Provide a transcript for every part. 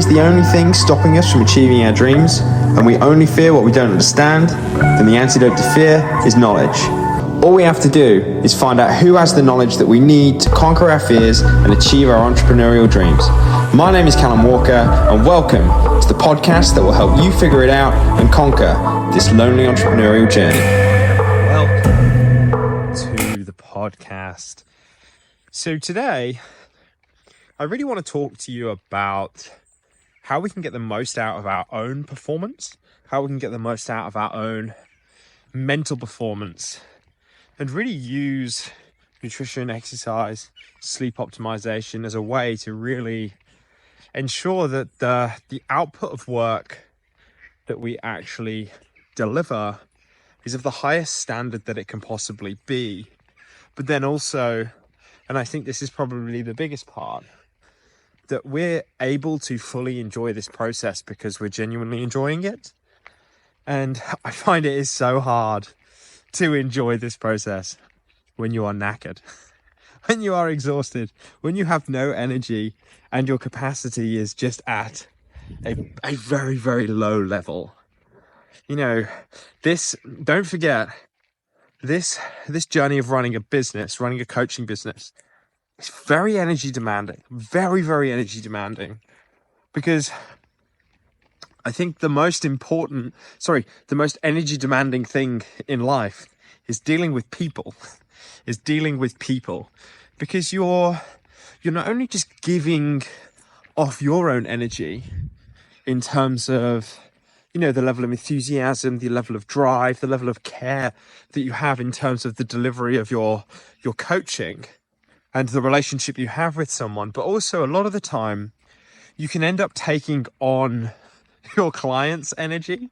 is the only thing stopping us from achieving our dreams, and we only fear what we don't understand, then the antidote to fear is knowledge. All we have to do is find out who has the knowledge that we need to conquer our fears and achieve our entrepreneurial dreams. My name is Callum Walker, and welcome to the podcast that will help you figure it out and conquer this lonely entrepreneurial journey. Welcome to the podcast. So today, I really want to talk to you about how we can get the most out of our own performance, how we can get the most out of our own mental performance, and really use nutrition, exercise, sleep optimization as a way to really ensure that the output of work that we actually deliver is of the highest standard that it can possibly be. But then also, and I think this is probably the biggest part, that we're able to fully enjoy this process because we're genuinely enjoying it. And I find it is so hard to enjoy this process when you are knackered, when you are exhausted, when you have no energy and your capacity is just at a very, very low level. You know, don't forget, this journey of running a business, running a coaching business, is very energy demanding, very, very energy demanding, because I think the most energy demanding thing in life is dealing with people, because you're not only just giving off your own energy in terms of, you know, the level of enthusiasm, the level of drive, the level of care that you have in terms of the delivery of your coaching and the relationship you have with someone, but also a lot of the time you can end up taking on your client's energy.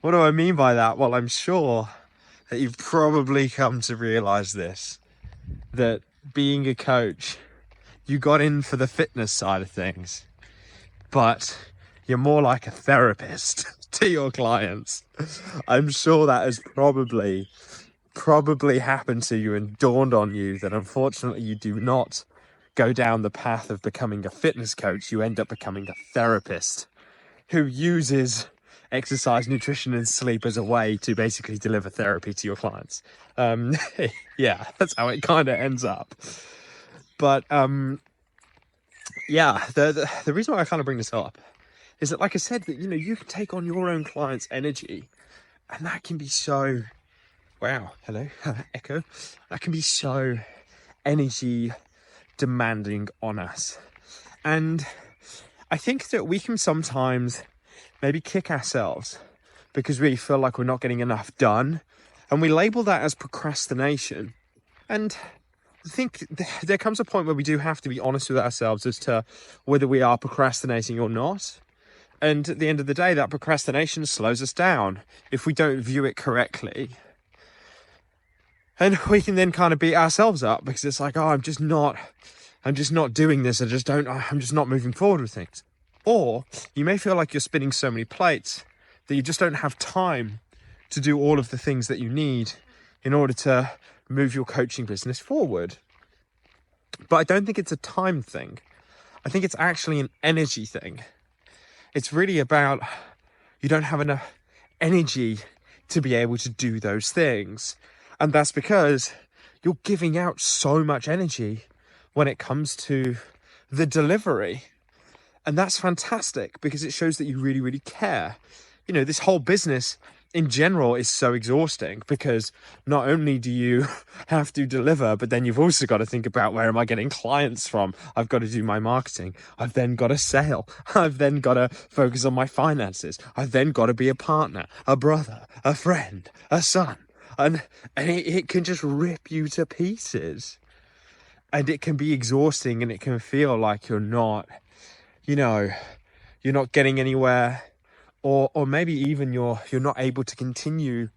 What do I mean by that? Well, I'm sure that you've probably come to realize this, that being a coach, you got in for the fitness side of things, but you're more like a therapist to your clients. I'm sure that has probably happened to you and dawned on you that unfortunately you do not go down the path of becoming a fitness coach. You end up becoming a therapist who uses exercise, nutrition, and sleep as a way to basically deliver therapy to your clients. Yeah, that's how it kind of ends up. But yeah, the reason why I kind of bring this up is that, like I said, that, you know, you can take on your own client's energy, and that can be so, wow, hello, echo, that can be so energy demanding on us. And I think that we can sometimes maybe kick ourselves because we feel like we're not getting enough done, and we label that as procrastination. And I think there comes a point where we do have to be honest with ourselves as to whether we are procrastinating or not. And at the end of the day, that procrastination slows us down if we don't view it correctly. And we can then kind of beat ourselves up because it's like, oh, I'm just not doing this. I'm just not moving forward with things. Or you may feel like you're spinning so many plates that you just don't have time to do all of the things that you need in order to move your coaching business forward. But I don't think it's a time thing. I think it's actually an energy thing. It's really about you don't have enough energy to be able to do those things. And that's because you're giving out so much energy when it comes to the delivery. And that's fantastic because it shows that you really, really care. You know, this whole business in general is so exhausting because not only do you have to deliver, but then you've also got to think about, where am I getting clients from? I've got to do my marketing. I've then got to sell. I've then got to focus on my finances. I've then got to be a partner, a brother, a friend, a son. And it can just rip you to pieces. And it can be exhausting, and it can feel like you're not getting anywhere. Or maybe even you're not able to continue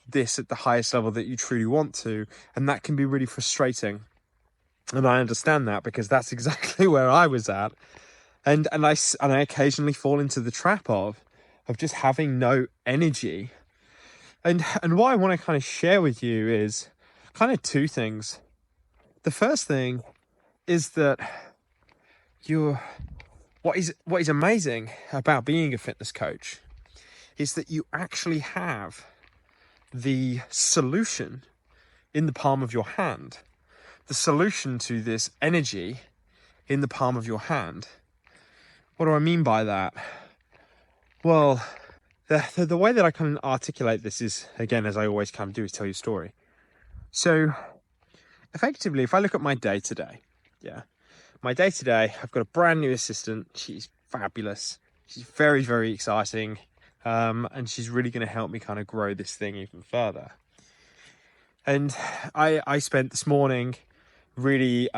this at the highest level that you truly want to, and that can be really frustrating. And I understand that because that's exactly where I was at, and I occasionally fall into the trap of just having no energy. And what I want to kind of share with you is kind of two things. The first thing is that what is amazing about being a fitness coach is that you actually have the solution in the palm of your hand. The solution to this energy in the palm of your hand. What do I mean by that? Well, the way that I can articulate this is, again, as I always kind of do, is tell you a story. So effectively, if I look at my day today, I've got a brand new assistant. She's fabulous. She's very, very exciting. And she's really going to help me kind of grow this thing even further. And I spent this morning really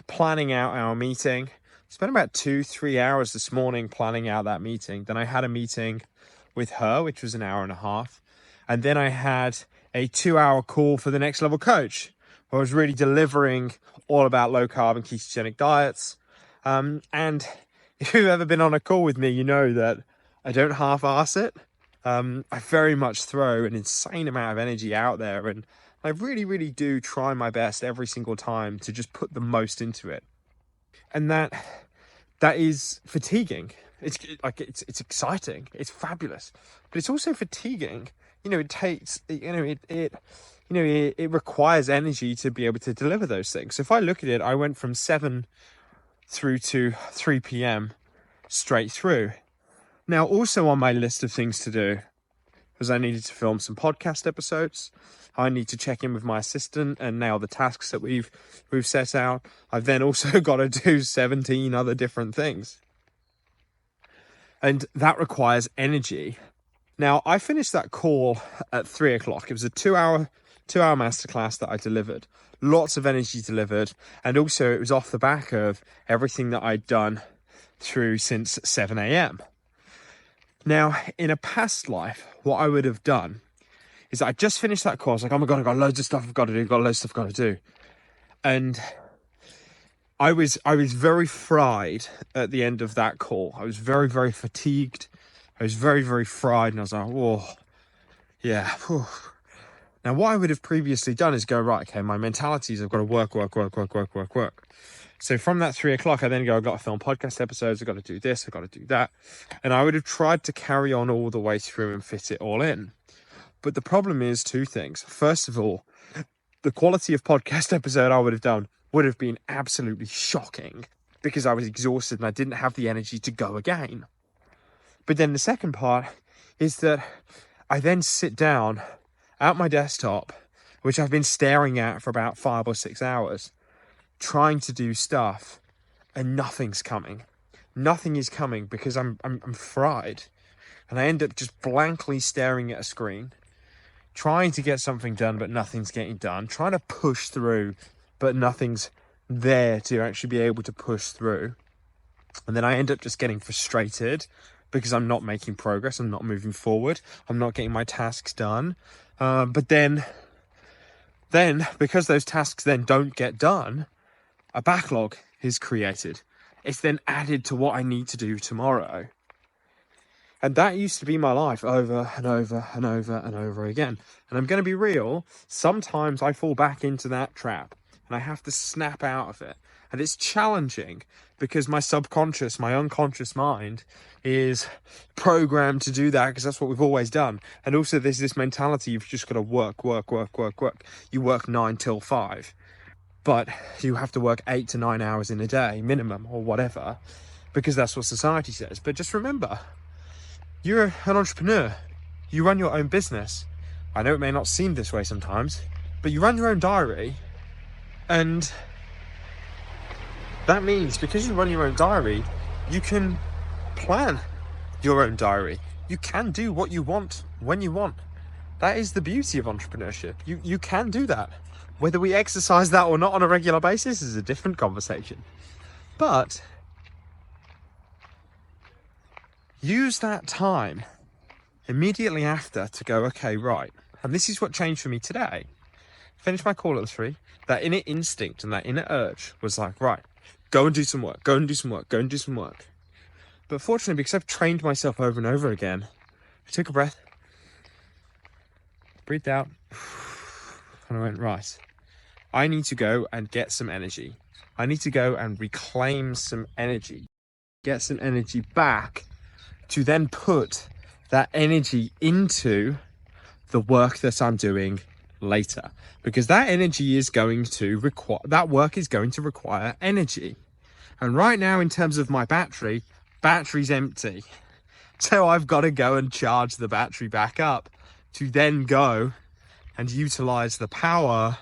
planning out our meeting. Spent about 2-3 hours this morning planning out that meeting. Then I had a meeting with her, which was an hour and a half. And then I had a 2-hour call for the next level coach, where I was really delivering all about low carb and ketogenic diets. And if you've ever been on a call with me, you know that I don't half-ass it. I very much throw an insane amount of energy out there, and I really, really do try my best every single time to just put the most into it. And that is fatiguing. It's exciting. It's fabulous, but it's also fatiguing. It takes, it requires energy to be able to deliver those things. So if I look at it, I went from 7 through to 3 p.m. straight through. Now, also on my list of things to do was I needed to film some podcast episodes. I need to check in with my assistant and nail the tasks that we've set out. I've then also got to do 17 other different things. And that requires energy. Now, I finished that call at 3 o'clock. It was a 2-hour masterclass that I delivered. Lots of energy delivered. And also it was off the back of everything that I'd done through since 7 a.m. Now, in a past life, what I would have done is that I just finished that course. Like, oh my God, I've got loads of stuff I've got to do. Got loads of stuff I've got to do. And I was very fried at the end of that call. I was very, very fatigued. I was very, very fried. And I was like, whoa, yeah. Whew. Now, what I would have previously done is go, right, okay, my mentality is I've got to work. So from that 3 o'clock, I then go, I've got to film podcast episodes. I've got to do this. I've got to do that. And I would have tried to carry on all the way through and fit it all in. But the problem is two things. First of all, the quality of podcast episode I would have done would have been absolutely shocking because I was exhausted and I didn't have the energy to go again. But then the second part is that I then sit down at my desktop, which I've been staring at for about 5 or 6 hours, trying to do stuff, and nothing's coming. Nothing is coming because I'm fried, and I end up just blankly staring at a screen, trying to get something done, but nothing's getting done, trying to push through, but nothing's there to actually be able to push through. And then I end up just getting frustrated because I'm not making progress, I'm not moving forward, I'm not getting my tasks done. But then because those tasks then don't get done, a backlog is created. It's then added to what I need to do tomorrow. And that used to be my life over and over and over and over again. And I'm going to be real, sometimes I fall back into that trap and I have to snap out of it. And it's challenging because my subconscious, my unconscious mind is programmed to do that because that's what we've always done. And also there's this mentality, you've just got to work. You work 9 till 5, but you have to work 8 to 9 hours in a day minimum or whatever, because that's what society says. But just remember, you're an entrepreneur. You run your own business. I know it may not seem this way sometimes, but you run your own diary. And that means because you run your own diary, you can plan your own diary. You can do what you want when you want. That is the beauty of entrepreneurship. You can do that. Whether we exercise that or not on a regular basis is a different conversation. But use that time immediately after to go, okay, right. And this is what changed for me today. Finished my call at 3. That inner instinct and that inner urge was like, right, go and do some work, go and do some work, go and do some work. But fortunately, because I've trained myself over and over again, I took a breath, breathed out, and I went, right, I need to go and get some energy. I need to go and reclaim some energy. get some energy back to then put that energy into the work that I'm doing later, because that energy is going to require, that work is going to require energy. And right now, in terms of my battery's empty. So I've got to go and charge the battery back up to then go and utilize the power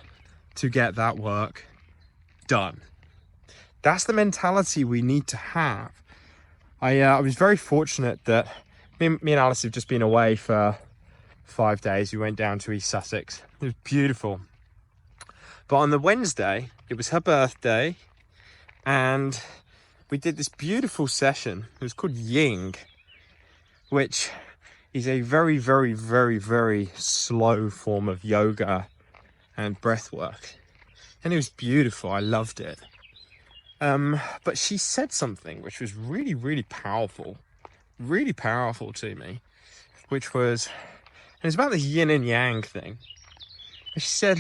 to get that work done. That's the mentality we need to have. I was very fortunate that me and Alice have just been away for 5 days. We went down to East Sussex. It was beautiful. But on the Wednesday, it was her birthday, and we did this beautiful session. It was called Ying, which is a very, very, very, very slow form of yoga and breath work. And it was beautiful. I loved it. But she said something which was really, really powerful to me, which was, and it's about the yin and yang thing. And she said,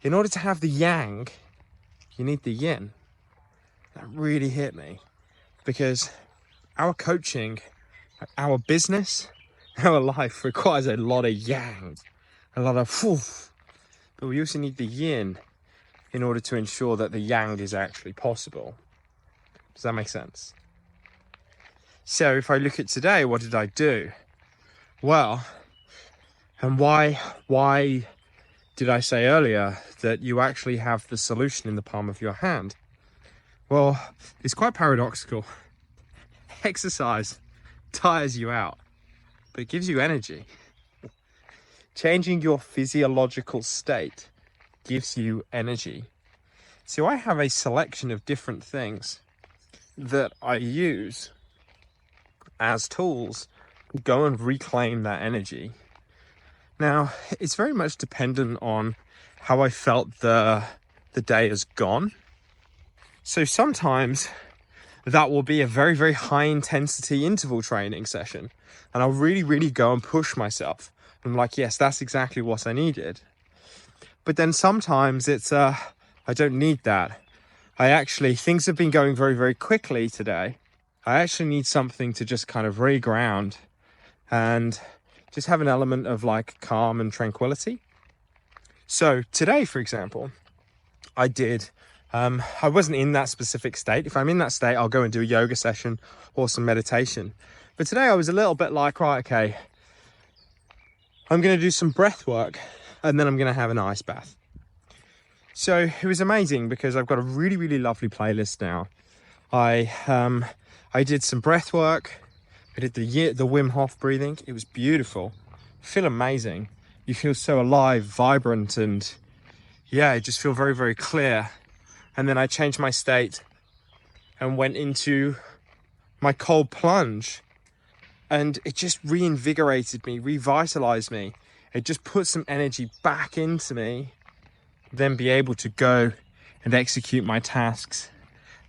in order to have the yang, you need the yin. That really hit me, because our coaching, our business, our life requires a lot of yang, a lot of woof, but we also need the yin in order to ensure that the yang is actually possible. Does that make sense? So if I look at today, what did I do? Well, and why did I say earlier that you actually have the solution in the palm of your hand? Well, it's quite paradoxical. Exercise tires you out, but it gives you energy. Changing your physiological state gives you energy. So I have a selection of different things that I use as tools to go and reclaim that energy. Now, it's very much dependent on how I felt the day has gone. So sometimes that will be a very, very high intensity interval training session, and I'll really, really go and push myself. I'm like, yes, that's exactly what I needed. But then sometimes it's, I don't need that. Things have been going very, very quickly today. I actually need something to just kind of reground and just have an element of like calm and tranquility. So today, for example, I wasn't in that specific state. If I'm in that state, I'll go and do a yoga session or some meditation. But today I was a little bit like, right, okay, I'm going to do some breath work and then I'm going to have an ice bath. So it was amazing because I've got a really, really lovely playlist now. I did some breath work. I did the Wim Hof breathing. It was beautiful. I feel amazing. You feel so alive, vibrant, and yeah, I just feel very, very clear. And then I changed my state and went into my cold plunge, and it just reinvigorated me, revitalized me. It just put some energy back into me, then be able to go and execute my tasks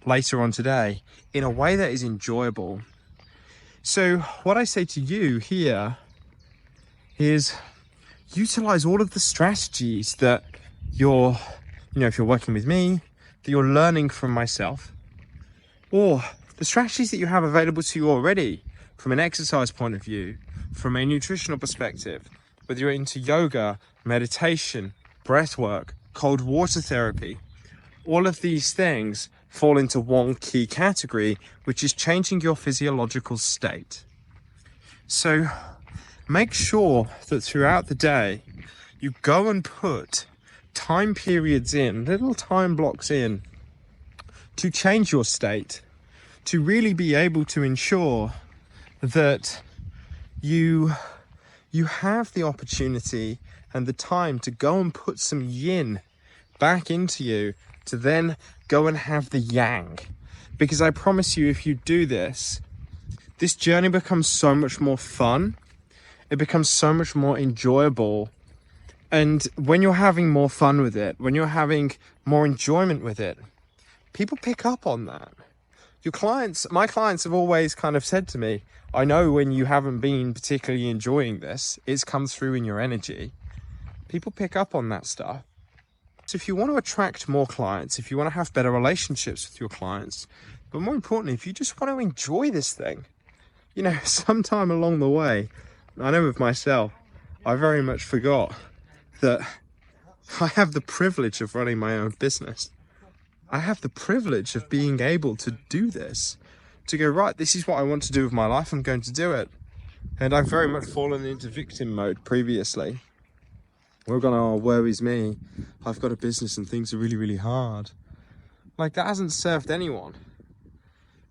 later on today in a way that is enjoyable. So what I say to you here is utilize all of the strategies that if you're working with me, that you're learning from myself, or the strategies that you have available to you already from an exercise point of view, from a nutritional perspective, whether you're into yoga, meditation, breath work, cold water therapy. All of these things fall into one key category, which is changing your physiological state. So make sure that throughout the day, you go and put time periods in, little time blocks in, to change your state, to really be able to ensure that you have the opportunity and the time to go and put some yin back into you, to then go and have the yang. Because I promise you, if you do this journey becomes so much more fun. It becomes so much more enjoyable. And when you're having more fun with it, when you're having more enjoyment with it, people pick up on that. My clients have always kind of said to me, I know when you haven't been particularly enjoying this, it's come through in your energy. People pick up on that stuff. So if you want to attract more clients, if you want to have better relationships with your clients, But more importantly, if you just want to enjoy this thing, you know, sometime along the way, I know with myself, I very much forgot that I have the privilege of running my own business. I have the privilege of being able to do this, to go, right, this is what I want to do with my life, I'm going to do it. And I've very much fallen into victim mode previously. We're going, oh, woe is me, I've got a business and things are really, really hard. Like, that hasn't served anyone.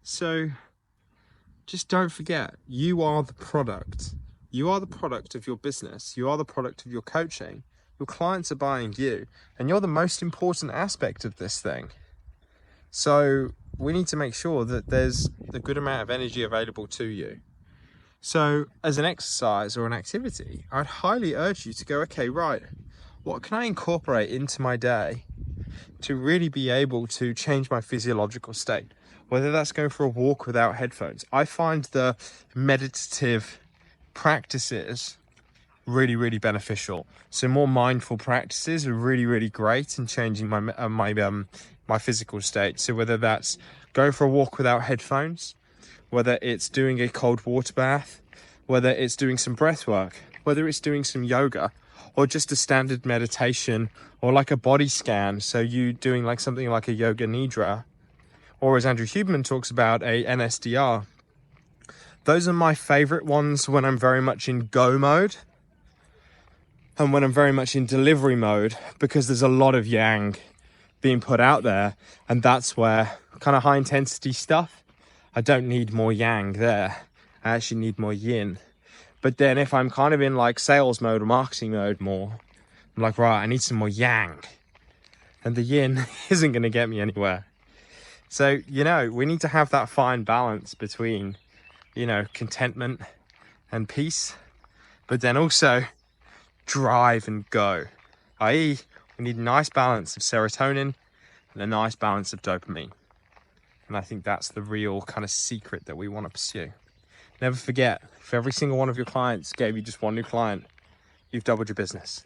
So just don't forget, you are the product. You are the product of your business. You are the product of your coaching. Your clients are buying you, and you're the most important aspect of this thing. So we need to make sure that there's a good amount of energy available to you. So as an exercise or an activity, I'd highly urge you to go, okay, right, what can I incorporate into my day to really be able to change my physiological state? Whether that's going for a walk without headphones. I find the meditative practices really, really beneficial. So more mindful practices are really, really great in changing my physical state. So whether that's going for a walk without headphones, whether it's doing a cold water bath, whether it's doing some breath work, whether it's doing some yoga, or just a standard meditation, or like a body scan. So you doing like something like a yoga nidra, or as Andrew Huberman talks about, a NSDR. Those are my favorite ones when I'm very much in go mode and when I'm very much in delivery mode, because there's a lot of yang being put out there, and that's where kind of high intensity stuff, I don't need more yang there. I actually need more yin. But then if I'm kind of in like sales mode or marketing mode more, I'm like, right, I need some more yang. And the yin isn't going to get me anywhere. So, you know, we need to have that fine balance between, you know, contentment and peace, but then also drive and go. i.e., we need a nice balance of serotonin and a nice balance of dopamine. And I think that's the real kind of secret that we want to pursue. Never forget, if every single one of your clients gave you just one new client, you've doubled your business.